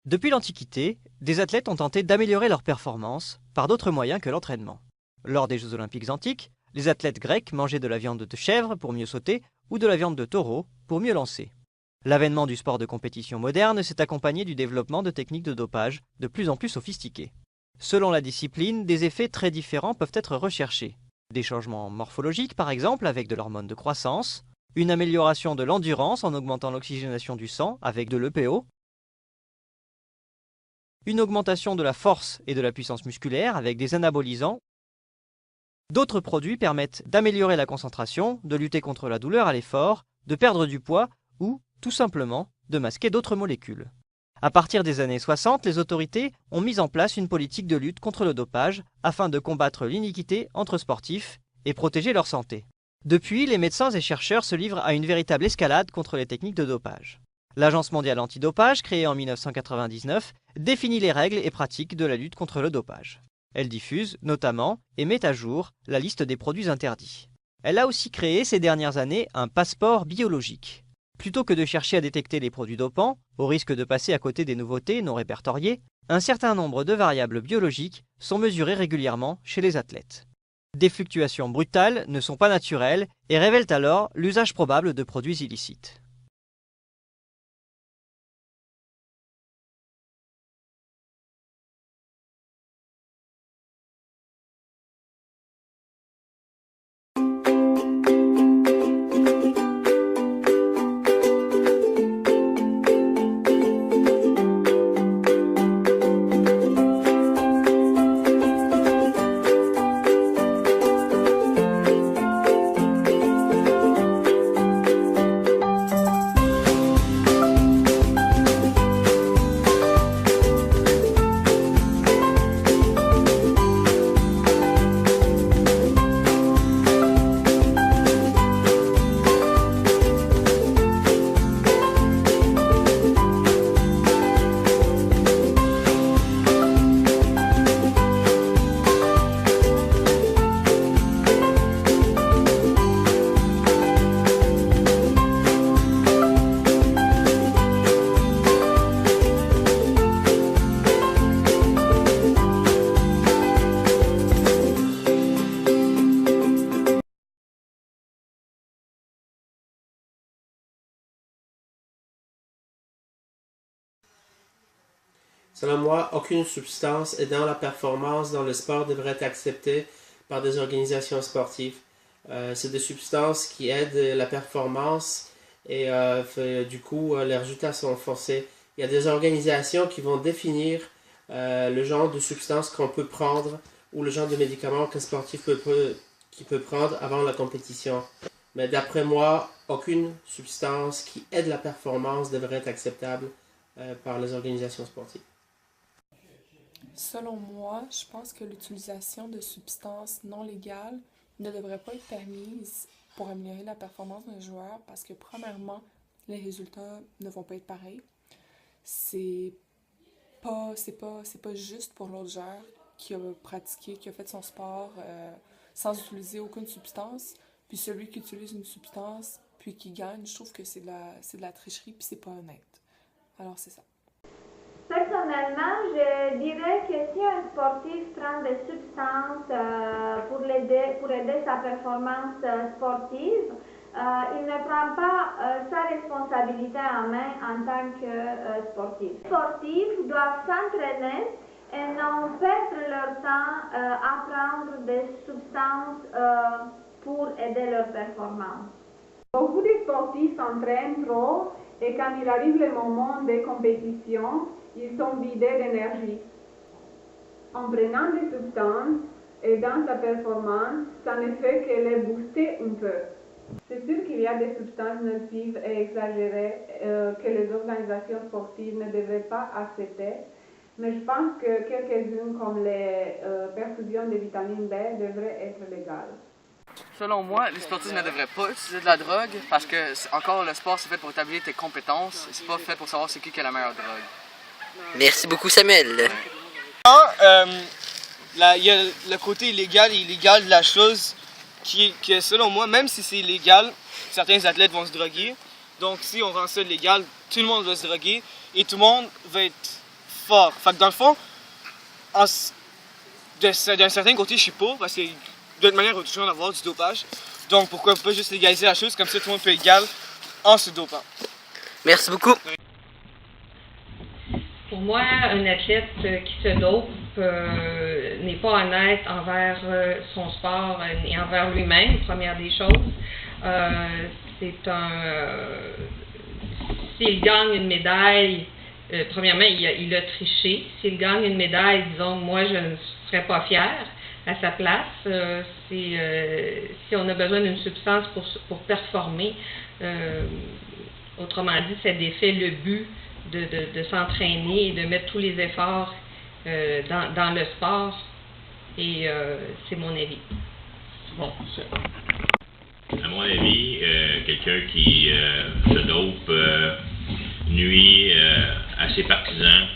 Depuis l'Antiquité, des athlètes ont tenté d'améliorer leur performance par d'autres moyens que l'entraînement. Lors des Jeux olympiques antiques, les athlètes grecs mangeaient de la viande de chèvre pour mieux sauter ou de la viande de taureau pour mieux lancer. L'avènement du sport de compétition moderne s'est accompagné du développement de techniques de dopage de plus en plus sophistiquées. Selon la discipline, des effets très différents peuvent être recherchés. Des changements morphologiques par exemple avec de l'hormone de croissance, une amélioration de l'endurance en augmentant l'oxygénation du sang avec de l'EPO, une augmentation de la force et de la puissance musculaire avec des anabolisants. D'autres produits permettent d'améliorer la concentration, de lutter contre la douleur à l'effort, de perdre du poids ou, tout simplement, de masquer d'autres molécules. À partir des années 60, les autorités ont mis en place une politique de lutte contre le dopage afin de combattre l'iniquité entre sportifs et protéger leur santé. Depuis, les médecins et chercheurs se livrent à une véritable escalade contre les techniques de dopage. L'Agence mondiale antidopage, créée en 1999, définit les règles et pratiques de la lutte contre le dopage. Elle diffuse, notamment, et met à jour la liste des produits interdits. Elle a aussi créé ces dernières années un passeport biologique. Plutôt que de chercher à détecter les produits dopants, au risque de passer à côté des nouveautés non répertoriées, un certain nombre de variables biologiques sont mesurées régulièrement chez les athlètes. Des fluctuations brutales ne sont pas naturelles et révèlent alors l'usage probable de produits illicites. Selon moi, aucune substance aidant la performance dans le sport devrait être acceptée par des organisations sportives. C'est des substances qui aident la performance et du coup, les résultats sont forcés. Il y a des organisations qui vont définir le genre de substance qu'on peut prendre ou le genre de médicaments qu'un sportif peut prendre avant la compétition. Mais d'après moi, aucune substance qui aide la performance devrait être acceptable par les organisations sportives. Selon moi, je pense que l'utilisation de substances non légales ne devrait pas être permise pour améliorer la performance d'un joueur parce que, premièrement, les résultats ne vont pas être pareils. C'est pas juste pour l'autre joueur qui a pratiqué, qui a fait son sport sans utiliser aucune substance, puis celui qui utilise une substance puis qui gagne, je trouve que c'est de la tricherie puis c'est pas honnête. Alors c'est ça. Personnellement, je dirais que si un sportif prend des substances pour aider sa performance sportive, il ne prend pas sa responsabilité en main en tant que sportif. Les sportifs doivent s'entraîner et non perdre leur temps à prendre des substances pour aider leur performance. Beaucoup de sportifs s'entraînent trop et quand il arrive le moment des compétitions, ils sont vidés d'énergie. En prenant des substances et dans sa performance, ça ne fait que les booster un peu. C'est sûr qu'il y a des substances nocives et exagérées que les organisations sportives ne devraient pas accepter, mais je pense que quelques-unes comme les perfusions de vitamine B devraient être légales. Selon moi, les sportifs ne devraient pas utiliser de la drogue parce que, encore, le sport, c'est fait pour établir tes compétences. C'est pas fait pour savoir c'est qui a la meilleure drogue. Merci beaucoup, Samuel. Il y a le côté illégal et illégal de la chose. que selon moi, même si c'est illégal, certains athlètes vont se droguer. Donc si on rend ça légal, tout le monde va se droguer et tout le monde va être fort. Fait que dans le fond, d'un certain côté, je suis pas, parce que de toute manière, il va toujours en avoir du dopage. Donc pourquoi pas juste légaliser la chose, comme ça tout le monde peut être égal en se dopant. Merci beaucoup. Pour moi, un athlète qui se dope n'est pas honnête envers son sport et envers lui-même, première des choses. S'il gagne une médaille, premièrement, il a triché. S'il gagne une médaille, disons, moi, je ne serais pas fière à sa place. Si on a besoin d'une substance pour performer, autrement dit, ça défait le but de s'entraîner et de mettre tous les efforts dans le sport. Et c'est mon avis. Bon, à mon avis, quelqu'un qui se dope nuit à ses partisans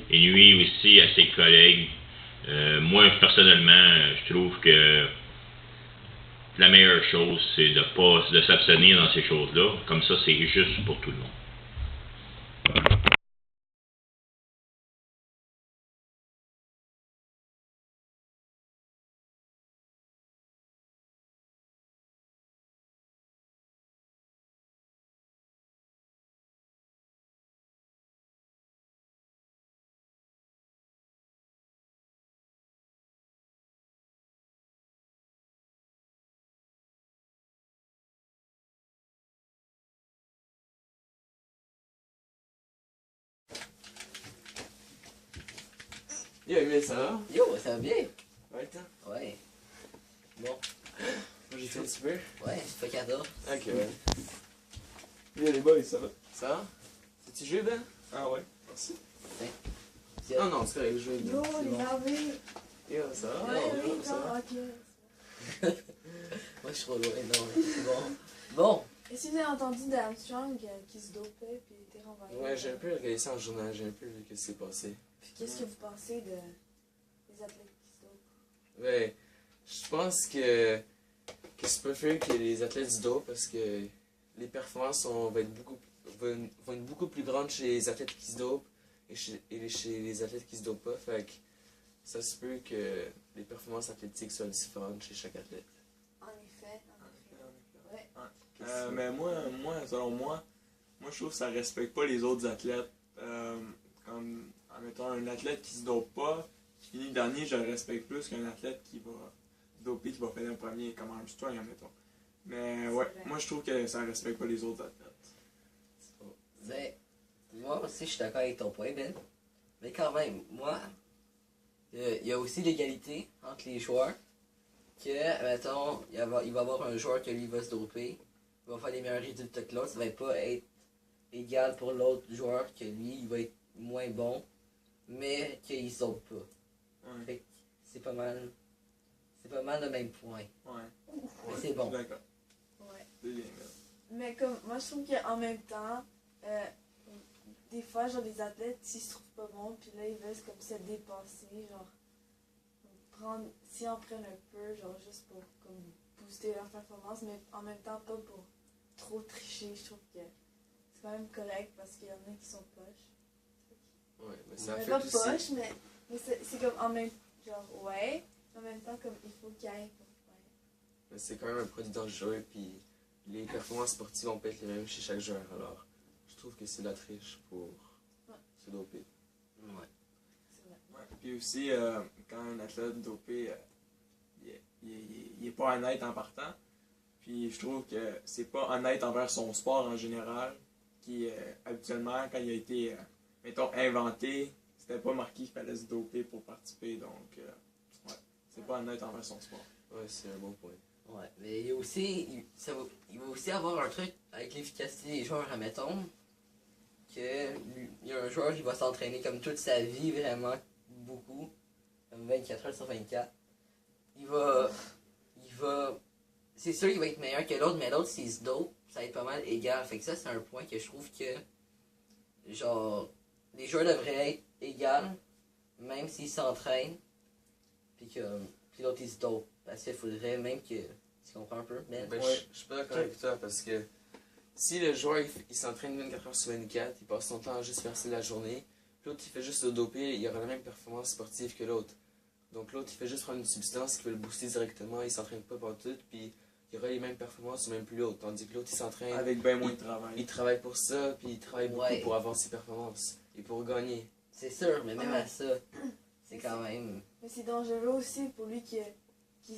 et nuit aussi à ses collègues. Moi, personnellement, je trouve que la meilleure chose, c'est de s'abstenir dans ces choses-là. Comme ça, c'est juste pour tout le monde. Yo, Emile, ça va? Yo, ça va bien? Ouais, toi? Ouais. Bon. Moi, j'ai fait un petit peu. Ouais, c'est pas cadeau. Ok, ouais. Yo, les boys, ça va? Ça va? C'est-tu joué, Ben? Ah ouais, merci. Ouais. Ah non, c'est correct, je joue. Yo, les navets. Yo, ça va? Ouais, Yo, oui, ça va? ok. Moi, je suis trop loin. Non, mais c'est bon. Bon. Est-ce que vous avez entendu d'Armstrong qui se dopait puis était renvoyé? Ouais, j'ai un peu regardé ça en journal, j'ai un peu vu ce qui s'est passé. Puis qu'est-ce que vous pensez des athlètes qui se dopent? Ouais, je pense que c'est pas fait que les athlètes se dopent parce que les performances vont être beaucoup plus grandes chez les athlètes qui se dopent et chez les athlètes qui se dopent pas. Fait que ça se peut que les performances athlétiques soient différentes chez chaque athlète. En effet. Ouais. Mais moi, selon moi, je trouve que ça respecte pas les autres athlètes. Comme, admettons, un athlète qui se dope pas, qui finit dernier, je le respecte plus qu'un athlète qui va doper, qui va faire un premier, comme Armstrong, admettons. Mais ouais, moi je trouve que ça respecte pas les autres athlètes. Ben, moi aussi, je suis d'accord avec ton point, Ben. Mais quand même, moi, il y a aussi l'égalité entre les joueurs. Que, mettons, il va y avoir un joueur qui lui va se doper, il va faire des meilleurs résultats que l'autre, ça va pas être égal pour l'autre joueur, que lui, il va être moins bon, mais qu'il se dope pas. Ouais. Fait que c'est pas mal le même point. Ouais. Mais c'est bon. D'accord. Ouais. C'est bien, Mais comme, moi je trouve qu'en même temps, des fois, genre, les athlètes, s'ils se trouvent pas bons, puis là, ils veulent comme se dépasser, genre, si on prenne un peu, genre, juste pour comme booster leur performance, mais en même temps, pas pour trop tricher. Je trouve que c'est quand même correct parce qu'il y en a qui sont poches. Ouais, mais ça fait Pas aussi. poche, mais c'est comme en même genre, ouais, en même temps, comme il faut qu'il y ait. Ouais. Mais c'est quand même un produit dangereux, puis les performances sportives vont pas être les mêmes chez chaque joueur. Alors, je trouve que c'est la triche pour se doper. Ouais. C'est vrai. Ouais. Puis aussi, quand un athlète dopé, il est pas honnête en partant. Puis je trouve que c'est pas honnête envers son sport en général, qui habituellement, quand il a été, mettons, inventé, c'était pas marqué qu'il fallait se doper pour participer. Donc, ouais, c'est pas honnête envers son sport. Ouais, c'est un bon point. Ouais, mais il y a aussi, il va aussi avoir un truc avec l'efficacité des joueurs, admettons, que il y a un joueur qui va s'entraîner comme toute sa vie, vraiment beaucoup, comme 24 heures sur 24. C'est sûr qu'il va être meilleur que l'autre, mais l'autre, s'il se dope, ça va être pas mal égal. Fait que ça, c'est un point que je trouve que, genre, les joueurs devraient être égales, même s'ils s'entraînent, puis l'autre, il se dope. Parce qu'il faudrait même que Tu comprends un peu? Ben, Ben, je suis pas d'accord avec toi parce que si le joueur il s'entraîne 24 heures sur 24, il passe son temps à juste faire ça la journée, l'autre il fait juste se doper, il aura la même performance sportive que l'autre. Donc l'autre il fait juste prendre une substance qui va le booster directement, il s'entraîne pas pour tout, puis il aura les mêmes performances ou même plus hautes. Tandis que l'autre il s'entraîne. Avec bien moins de travail. Il travaille pour ça, puis il travaille beaucoup pour avoir ses performances et pour gagner. C'est sûr, mais même à ça, c'est quand même. Mais c'est dangereux aussi pour lui qui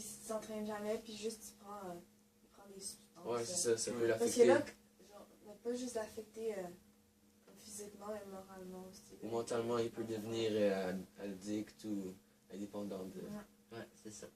s'entraîne jamais, puis juste il prend des substances. Ouais, c'est ça peut Parce l'affecter. que là, genre, ça peut pas juste l'affecter physiquement et moralement aussi. Ou mentalement, il peut devenir addict ou indépendant de. Ouais, c'est ça.